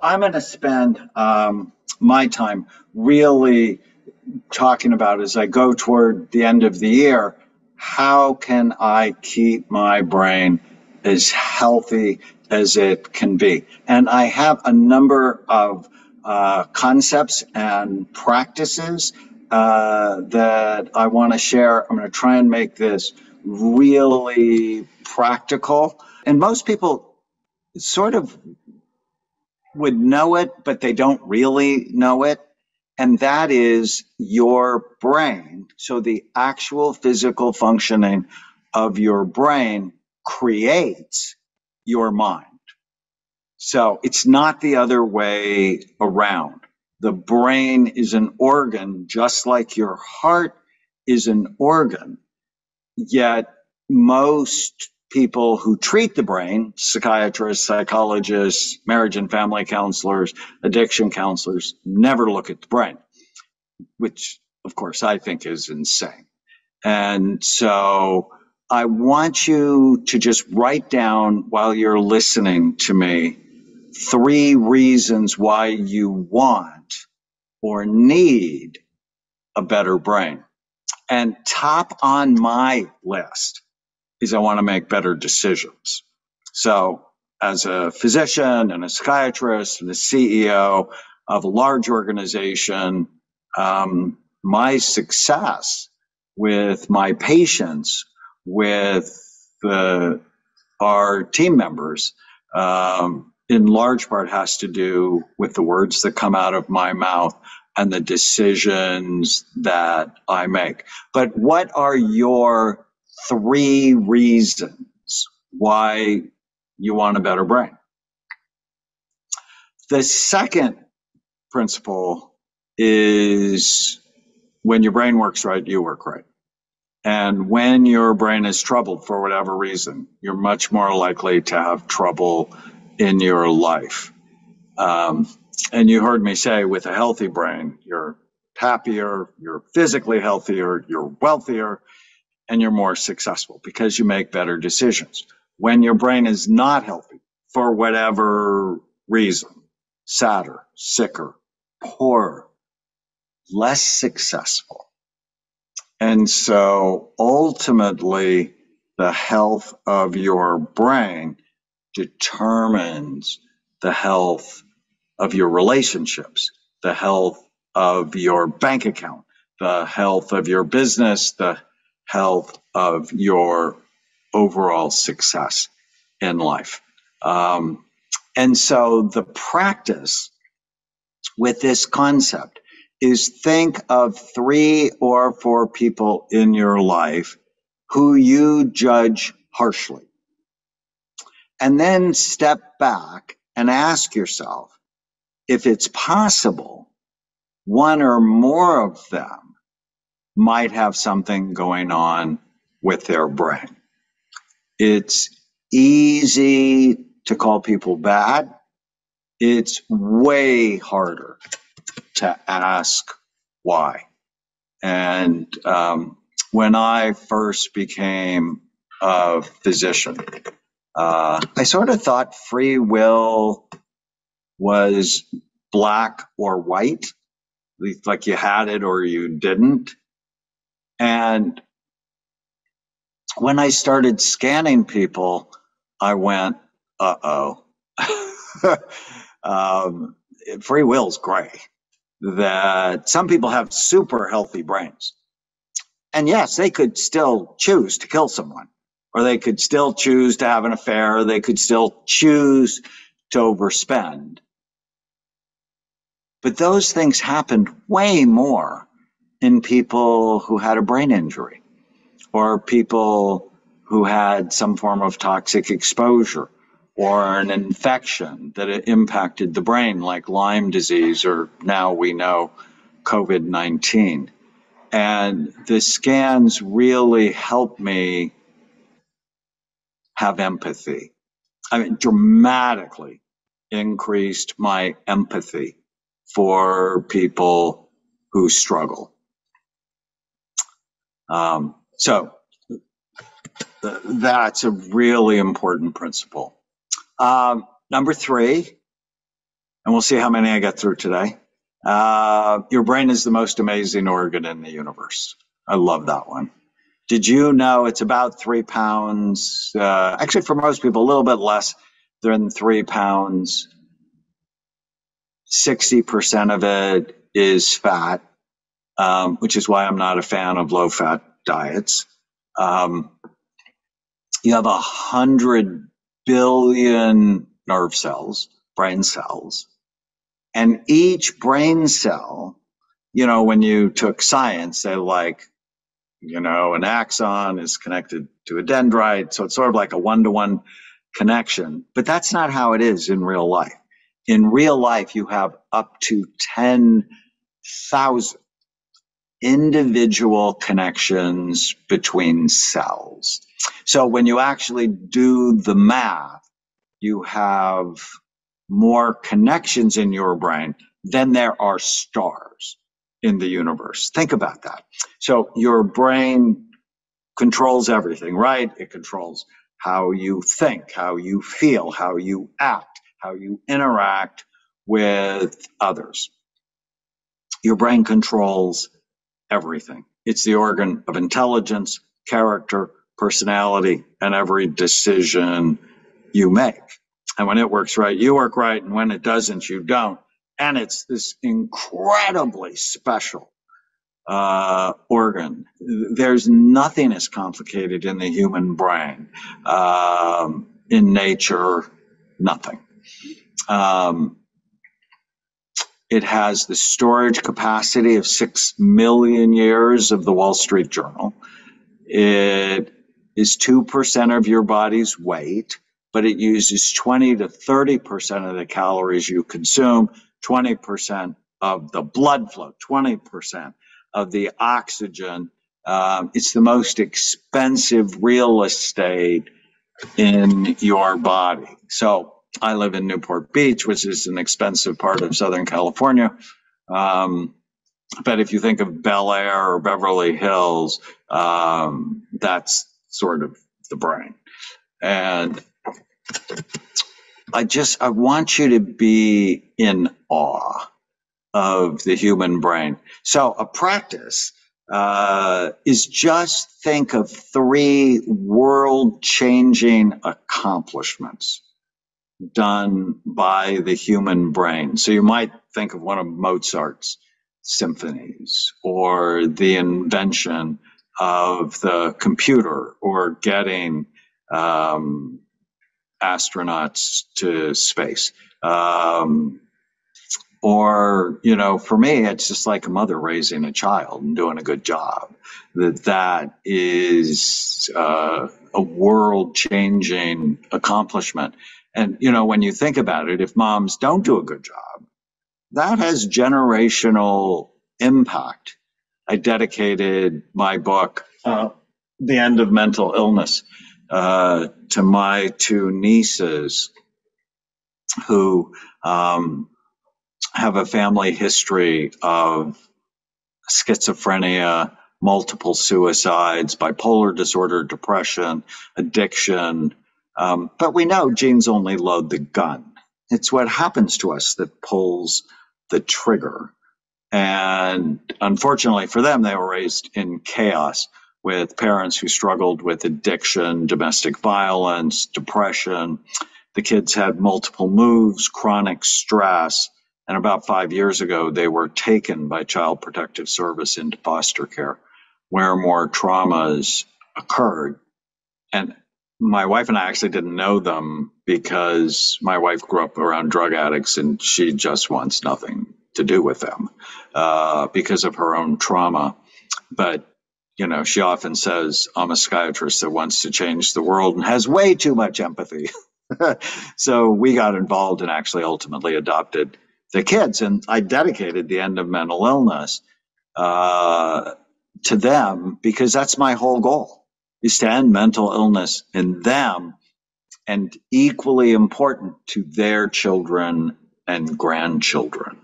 I'm going to spend my time really talking about, as I go toward the end of the year, how can I keep my brain as healthy as it can be? And I have a number of concepts and practices that I want to share. I'm going to try and make this really practical. And most people sort of would know it, but they don't really know it. And that is your brain. So the actual physical functioning of your brain creates your mind. So it's not the other way around. The brain is an organ, just like your heart is an organ. Yet most people who treat the brain, psychiatrists, psychologists, marriage and family counselors, addiction counselors, never look at the brain, which of course I think is insane. And so I want you to just write down, while you're listening to me, 3 reasons why you want or need a better brain. And top on my list is I want to make better decisions. So as a physician and a psychiatrist and a CEO of a large organization, my success with my patients, with our team members, in large part has to do with the words that come out of my mouth and the decisions that I make. But what are your 3 reasons why you want a better brain? The second principle is, when your brain works right, you work right. And when your brain is troubled for whatever reason, you're much more likely to have trouble in your life. And you heard me say, with a healthy brain, you're happier, you're physically healthier, you're wealthier, and you're more successful because you make better decisions. When your brain is not healthy, for whatever reason, sadder, sicker, poorer, less successful. And so ultimately, the health of your brain determines the health of your relationships, the health of your bank account, the health of your business, the health of your overall success in life. And so the practice with this concept is, think of 3 or 4 people in your life who you judge harshly. And then step back and ask yourself, if it's possible, one or more of them might have something going on with their brain. It's easy to call people bad. It's way harder to ask why. And when I first became a physician, I sort of thought free will was black or white, like you had it or you didn't. And when I started scanning people, I went, uh-oh. Free will's gray. That some people have super healthy brains. And yes, they could still choose to kill someone, or they could still choose to have an affair, or they could still choose to overspend. But those things happened way more in people who had a brain injury, or people who had some form of toxic exposure, or an infection that impacted the brain, like Lyme disease, or now we know COVID-19. And the scans really helped me have empathy. I mean, dramatically increased my empathy for people who struggle. So that's a really important principle. Number 3, and we'll see how many I get through today. Your brain is the most amazing organ in the universe. I love that one. Did you know it's about 3 pounds? Actually, for most people, a little bit less than 3 pounds. 60% of it is fat, which is why I'm not a fan of low-fat diets. You have 100 billion nerve cells, brain cells, and each brain cell, when you took science, they an axon is connected to a dendrite, so it's sort of like a one-to-one connection. But that's not how it is in real life. In real life, you have up to 10,000 individual connections between cells. So when you actually do the math, you have more connections in your brain than there are stars in the universe. Think about that. So your brain controls everything, right? It controls how you think, how you feel, how you act, how you interact with others. Your brain controls everything. It's the organ of intelligence, character, personality, and every decision you make. And when it works right, you work right, and when it doesn't, you don't. And it's this incredibly special organ. There's nothing as complicated in the human brain. In nature, nothing. It has the storage capacity of 6 million years of the Wall Street Journal. It is 2% of your body's weight, but it uses 20 to 30% of the calories you consume, 20% of the blood flow, 20% of the oxygen. It's the most expensive real estate in your body. So I live in Newport Beach, which is an expensive part of Southern California. But if you think of Bel Air or Beverly Hills, that's sort of the brain. And I want you to be in awe of the human brain. So a practice is just think of 3 world-changing accomplishments done by the human brain. So you might think of one of Mozart's symphonies, or the invention of the computer, or getting astronauts to space. Or, for me, it's just like a mother raising a child and doing a good job. That is a world-changing accomplishment. And, when you think about it, if moms don't do a good job, that has generational impact. I dedicated my book, The End of Mental Illness, to my 2 nieces who have a family history of schizophrenia, multiple suicides, bipolar disorder, depression, addiction. But we know genes only load the gun. It's what happens to us that pulls the trigger. And unfortunately for them, they were raised in chaos with parents who struggled with addiction, domestic violence, depression. The kids had multiple moves, chronic stress. And about 5 years ago, they were taken by Child Protective Service into foster care, where more traumas occurred. And my wife and I actually didn't know them because my wife grew up around drug addicts and she just wants nothing to do with them because of her own trauma. But, she often says, I'm a psychiatrist that wants to change the world and has way too much empathy. So we got involved and actually ultimately adopted the kids. And I dedicated The End of Mental Illness to them because that's my whole goal, is to end mental illness in them, and equally important to their children and grandchildren.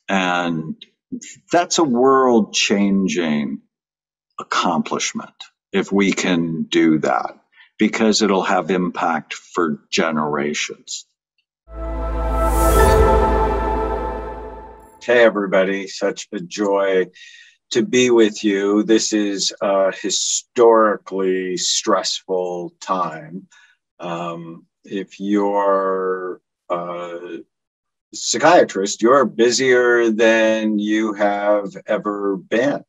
And that's a world-changing accomplishment if we can do that, because it'll have impact for generations. Hey, everybody. Such a joy to be with you. This is a historically stressful time. If you're a psychiatrist, you're busier than you have ever been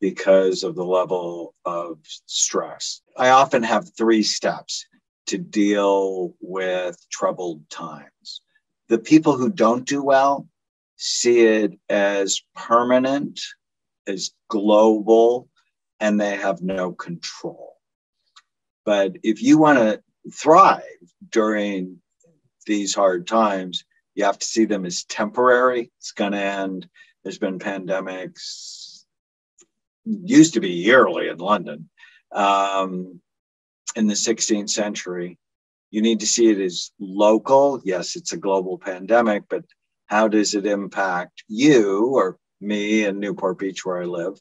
because of the level of stress. I often have 3 steps to deal with troubled times. The people who don't do well see it as permanent, as global, and they have no control. But if you want to thrive during these hard times, you have to see them as temporary. It's going to end. There's been pandemics, used to be yearly in London, in the 16th century. You need to see it as local. Yes, it's a global pandemic, but how does it impact you or me in Newport Beach, where I live?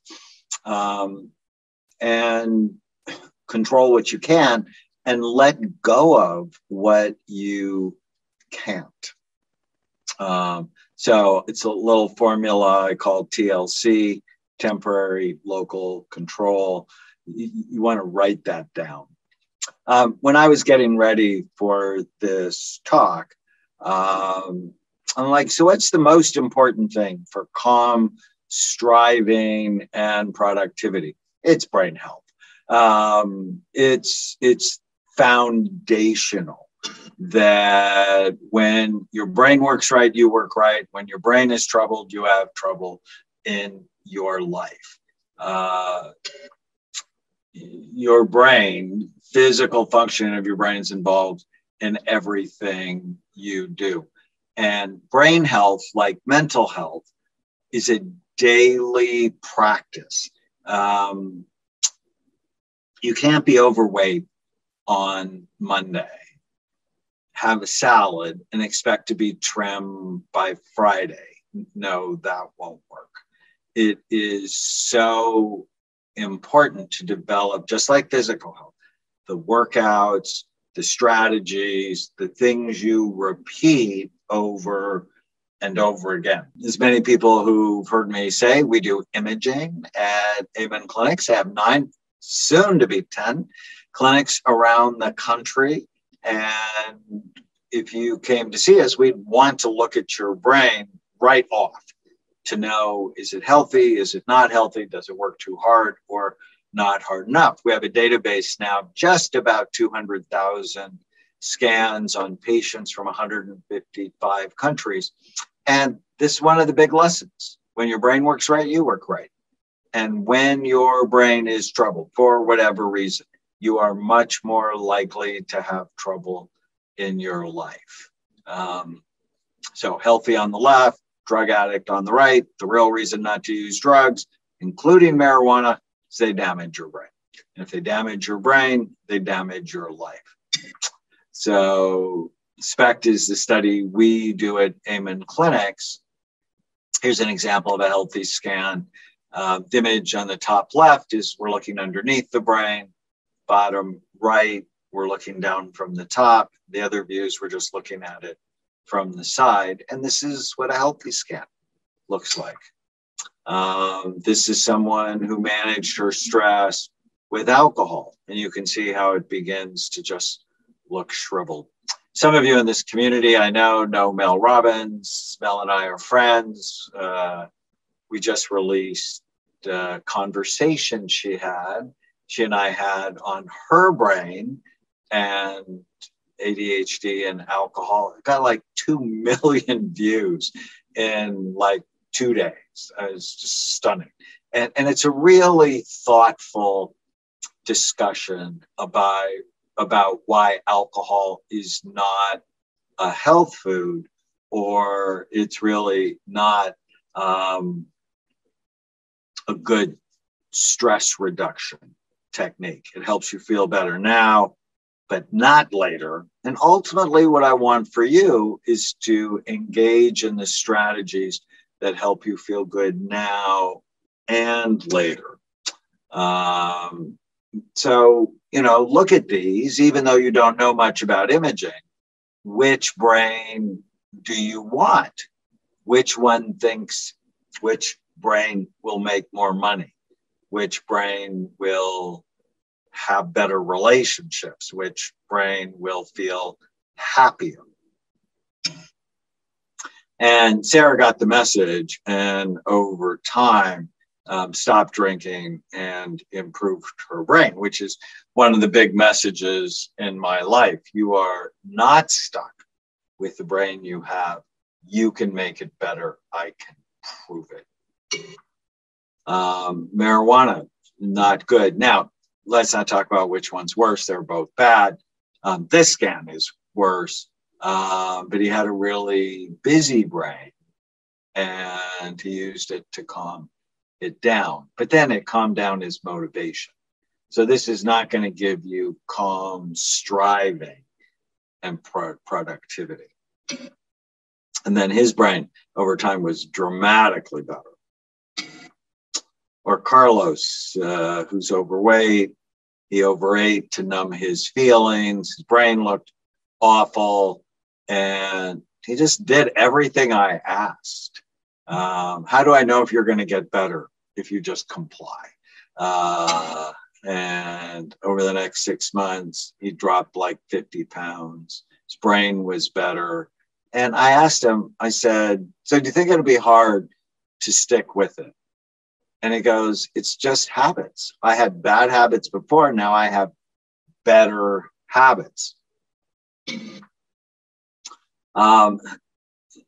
And control what you can and let go of what you can't. So it's a little formula I call TLC, temporary local control. You want to write that down. When I was getting ready for this talk, I'm like, so what's the most important thing for calm, striving, and productivity? It's brain health. It's foundational that when your brain works right, you work right. When your brain is troubled, you have trouble in your life. Your brain, physical function of your brain is involved in everything you do. And brain health, like mental health, is a daily practice. You can't be overweight on Monday, have a salad, and expect to be trim by Friday. No, that won't work. It is so important to develop, just like physical health, the workouts, the strategies, the things you repeat over and over again. As many people who've heard me say, we do imaging at Amen Clinics. I have 9, soon to be 10 clinics around the country. And if you came to see us, we'd want to look at your brain right off to know, is it healthy? Is it not healthy? Does it work too hard or not hard enough? We have a database now, just about 200,000 scans on patients from 155 countries. And this is one of the big lessons. When your brain works right, you work right. And when your brain is troubled for whatever reason, you are much more likely to have trouble in your life. So healthy on the left, drug addict on the right. The real reason not to use drugs, including marijuana, is they damage your brain. And if they damage your brain, they damage your life. So SPECT is the study we do at Amen Clinics. Here's an example of a healthy scan. The image on the top left is we're looking underneath the brain. Bottom right, we're looking down from the top. The other views, we're just looking at it from the side. And this is what a healthy scan looks like. This is someone who managed her stress with alcohol. And you can see how it begins to just look shriveled. Some of you in this community, I know Mel Robbins. Mel and I are friends. We just released a conversation she and I had on her brain and ADHD and alcohol. It got like 2 million views in like 2 days. It was just stunning. And it's a really thoughtful discussion about why alcohol is not a health food, or it's really not a good stress reduction technique. It helps you feel better now, but not later. And ultimately, what I want for you is to engage in the strategies that help you feel good now and later. So, look at these, even though you don't know much about imaging. Which brain do you want? which one thinks which brain will make more money, which brain will have better relationships, which brain will feel happier. And Sarah got the message, and over time stopped drinking and improved her brain, which is one of the big messages in my life. You are not stuck with the brain you have. You can make it better. I can prove it. Marijuana, not good. Now, let's not talk about which one's worse. They're both bad. This scan is worse, but he had a really busy brain, and he used it to calm it down. But then it calmed down his motivation. So this is not going to give you calm striving and productivity. And then his brain over time was dramatically better. Or Carlos, who's overweight, he overate to numb his feelings. His brain looked awful, and he just did everything I asked. How do I know if you're going to get better? If you just comply. And over the next 6 months, he dropped like 50 pounds. His brain was better. And I asked him, I said, so do you think it'll be hard to stick with it? And he goes, it's just habits. I had bad habits before. Now I have better habits.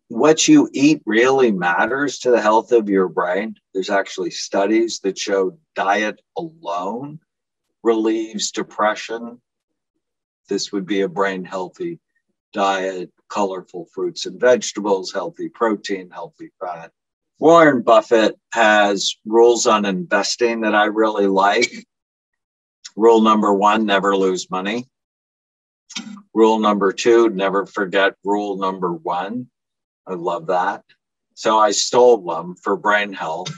What you eat really matters to the health of your brain. There's actually studies that show diet alone relieves depression. This would be a brain healthy diet, colorful fruits and vegetables, healthy protein, healthy fat. Warren Buffett has rules on investing that I really like. Rule number 1, never lose money. Rule number 2, never forget rule number 1. I love that. So I stole them for brain health.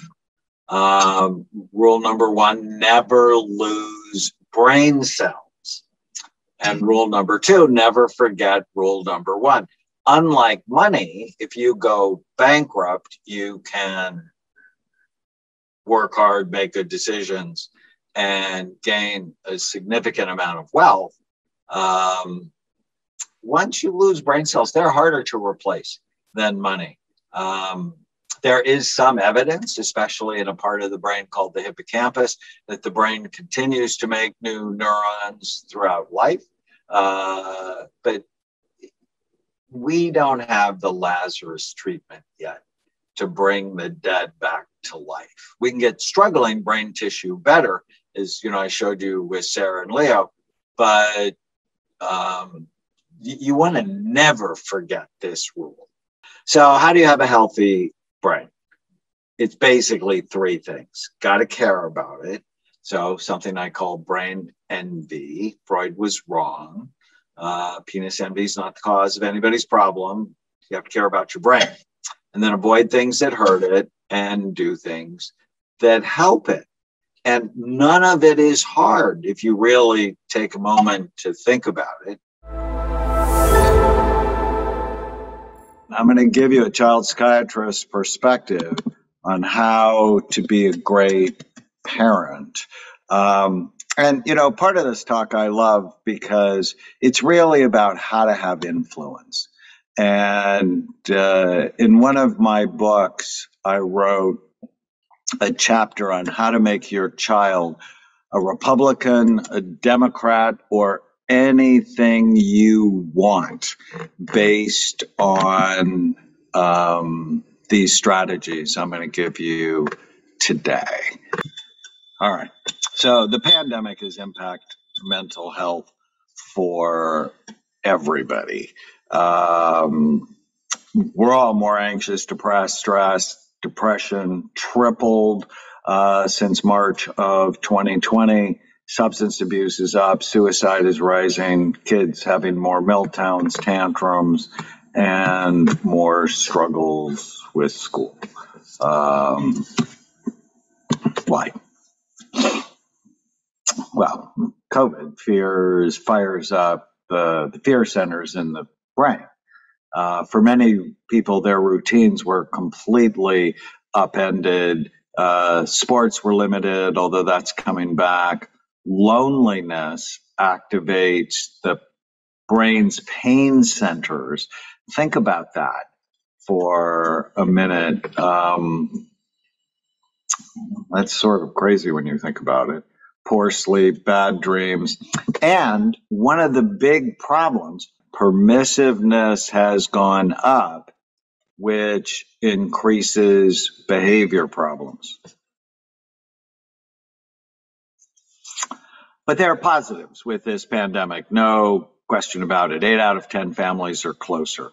Rule number 1, never lose brain cells. And rule number 2, never forget rule number 1. Unlike money, if you go bankrupt, you can work hard, make good decisions, and gain a significant amount of wealth. Once you lose brain cells, they're harder to replace than money. There is some evidence, especially in a part of the brain called the hippocampus, that the brain continues to make new neurons throughout life. But we don't have the Lazarus treatment yet to bring the dead back to life. We can get struggling brain tissue better, as I showed you with Sarah and Leo, but you want to never forget this rule. So how do you have a healthy brain? It's basically 3 things. Got to care about it. So something I call brain envy. Freud was wrong. Penis envy is not the cause of anybody's problem. You have to care about your brain. And then avoid things that hurt it and do things that help it. And none of it is hard if you really take a moment to think about it. I'm going to give you a child psychiatrist's perspective on how to be a great parent. And, part of this talk I love because it's really about how to have influence. And in one of my books, I wrote a chapter on how to make your child a Republican, a Democrat, or anything you want based on these strategies I'm going to give you today. All right. So the pandemic has impacted mental health for everybody. We're all more anxious, depressed, stressed. Depression tripled since March of 2020. Substance abuse is up. Suicide is rising. Kids having more meltdowns, tantrums, and more struggles with school. Why? Well, COVID fires up the fear centers in the brain. For many people, their routines were completely upended. Sports were limited, although that's coming back. Loneliness activates the brain's pain centers. Think about that for a minute. That's sort of crazy when you think about it. Poor sleep, bad dreams. And one of the big problems, permissiveness has gone up, which increases behavior problems. But there are positives with this pandemic, no question about it. 8 out of 10 families are closer.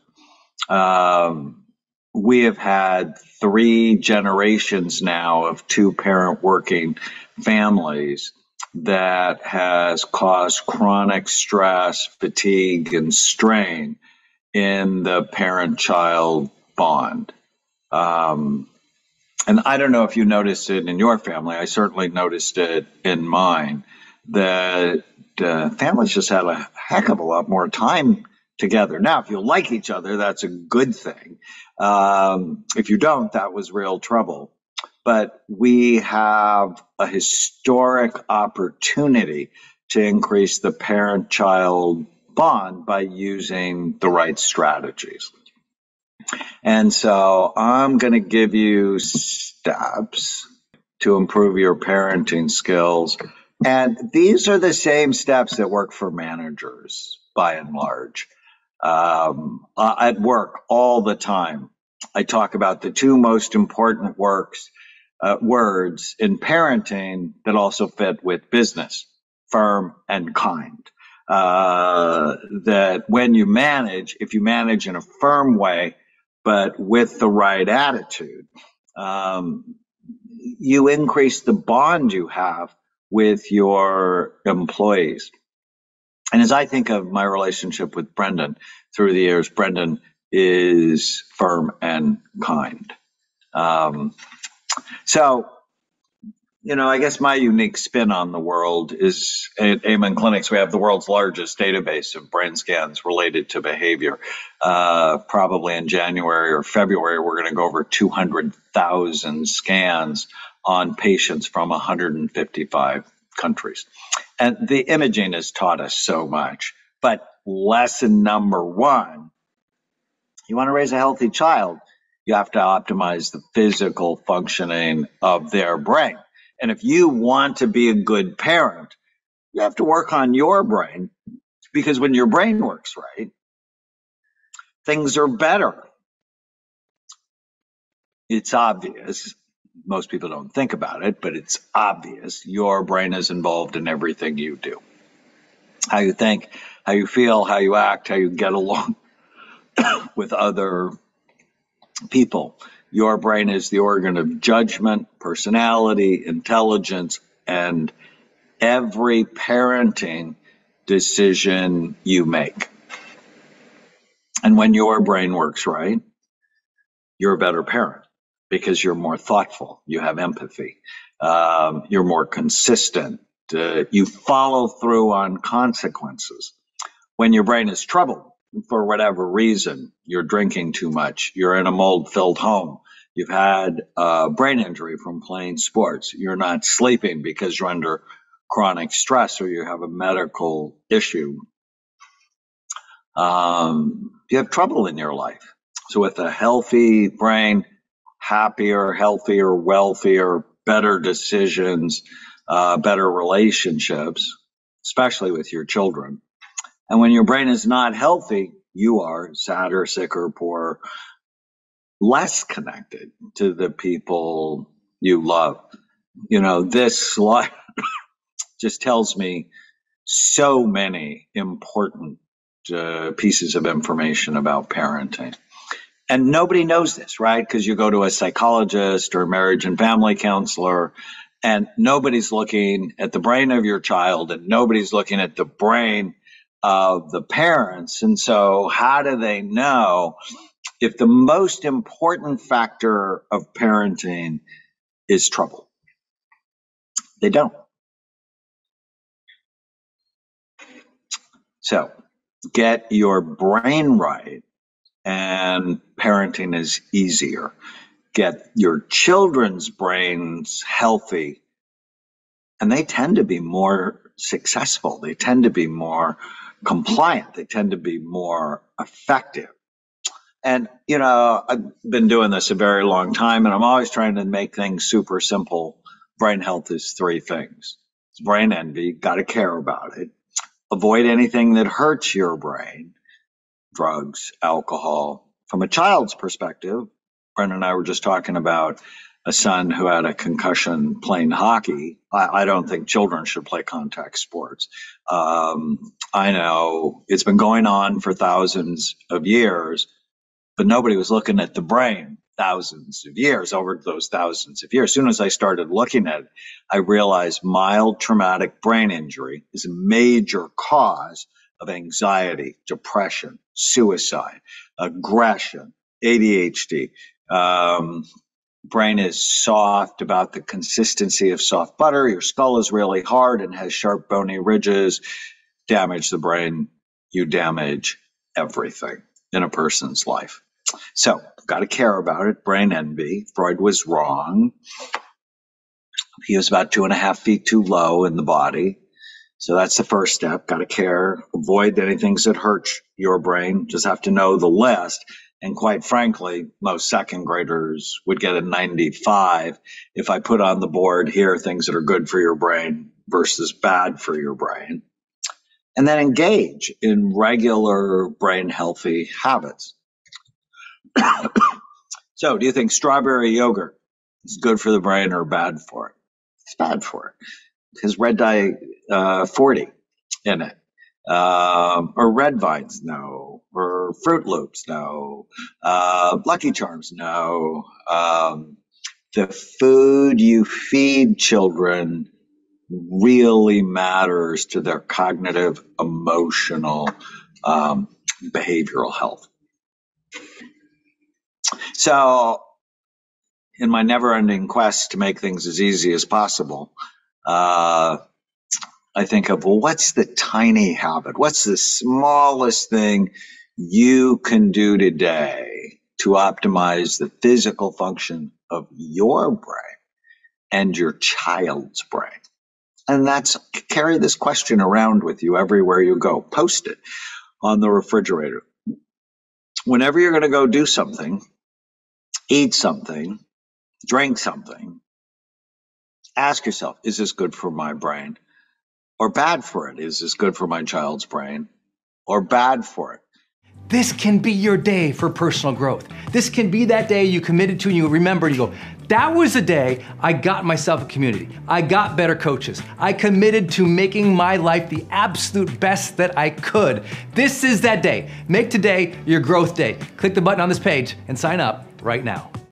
We have had 3 generations now of 2-parent working families that has caused chronic stress, fatigue, and strain in the parent-child bond. And I don't know if you noticed it in your family. I certainly noticed it in mine, that families just had a heck of a lot more time together. Now, if you like each other, that's a good thing. If you don't, that was real trouble. But we have a historic opportunity to increase the parent-child bond by using the right strategies. And so I'm going to give you steps to improve your parenting skills. And these are the same steps that work for managers, by and large. At work all the time, I talk about the 2 most important words in parenting that also fit with business: firm and kind. That when you manage, if you manage in a firm way, but with the right attitude, you increase the bond you have with your employees. And as I think of my relationship with BRENDON through the years, BRENDON is firm and kind. So, I guess my unique spin on the world is at Amen Clinics, we have the world's largest database of brain scans related to behavior. Probably in January or February, we're going to go over 200,000 scans on patients from 155 countries. And the imaging has taught us so much. But lesson number 1, you want to raise a healthy child, you have to optimize the physical functioning of their brain. And if you want to be a good parent, you have to work on your brain, because when your brain works right, things are better. It's obvious. Most people don't think about it, but it's obvious. Your brain is involved in everything you do. How you think, how you feel, how you act, how you get along with other people. Your brain is the organ of judgment, personality, intelligence, and every parenting decision you make. And when your brain works right, you're a better parent because you're more thoughtful, you have empathy, you're more consistent, you follow through on consequences. When your brain is troubled for whatever reason, you're drinking too much, you're in a mold-filled home, you've had a brain injury from playing sports, you're not sleeping because you're under chronic stress or you have a medical issue, you have trouble in your life. So with a healthy brain, happier, healthier, wealthier, better decisions, better relationships, especially with your children. And when your brain is not healthy, you are sadder, sicker, poorer, less connected to the people you love. This slide just tells me so many important pieces of information about parenting. And nobody knows this, right? Because you go to a psychologist or a marriage and family counselor, and nobody's looking at the brain of your child, and nobody's looking at the brain of the parents. And so how do they know if the most important factor of parenting is trouble? They don't. So get your brain right, and parenting is easier. Get your children's brains healthy, and they tend to be more successful. They tend to be more compliant. They tend to be more effective. And, I've been doing this a very long time, and I'm always trying to make things super simple. Brain health is 3 things. It's brain envy, got to care about it. Avoid anything that hurts your brain, drugs, alcohol. From a child's perspective, Brendan and I were just talking about a son who had a concussion playing hockey. I don't think children should play contact sports. I know it's been going on for thousands of years, but nobody was looking at the brain thousands of years, over those thousands of years. As soon as I started looking at it, I realized mild traumatic brain injury is a major cause of anxiety, depression, suicide, aggression, ADHD. Brain is soft, about the consistency of soft butter. Your skull is really hard and has sharp bony ridges. Damage the brain, you damage everything in a person's life. So, got to care about it. Brain envy. Freud was wrong. He was about 2.5 feet too low in the body. So that's the first step. Got to care. Avoid anything that hurts your brain. Just have to know the list. And quite frankly, most second graders would get a 95 if I put on the board here things that are good for your brain versus bad for your brain. And then engage in regular brain healthy habits. So, do you think strawberry yogurt is good for the brain or bad for it? It's bad for it. Because red dye 40 in it. Or red vines, no. Or Fruit Loops, no. Lucky Charms, no. The food you feed children really matters to their cognitive, emotional, behavioral health. So, in my never-ending quest to make things as easy as possible, I think of, well, what's the tiny habit? What's the smallest thing you can do today to optimize the physical function of your brain and your child's brain? And that's, carry this question around with you everywhere you go. Post it on the refrigerator. Whenever you're going to go do something, eat something, drink something, ask yourself, is this good for my brain or bad for it? Is this good for my child's brain or bad for it? This can be your day for personal growth. This can be that day you committed to and you remember and you go, that was the day I got myself a community. I got better coaches. I committed to making my life the absolute best that I could. This is that day. Make today your growth day. Click the button on this page and sign up right now.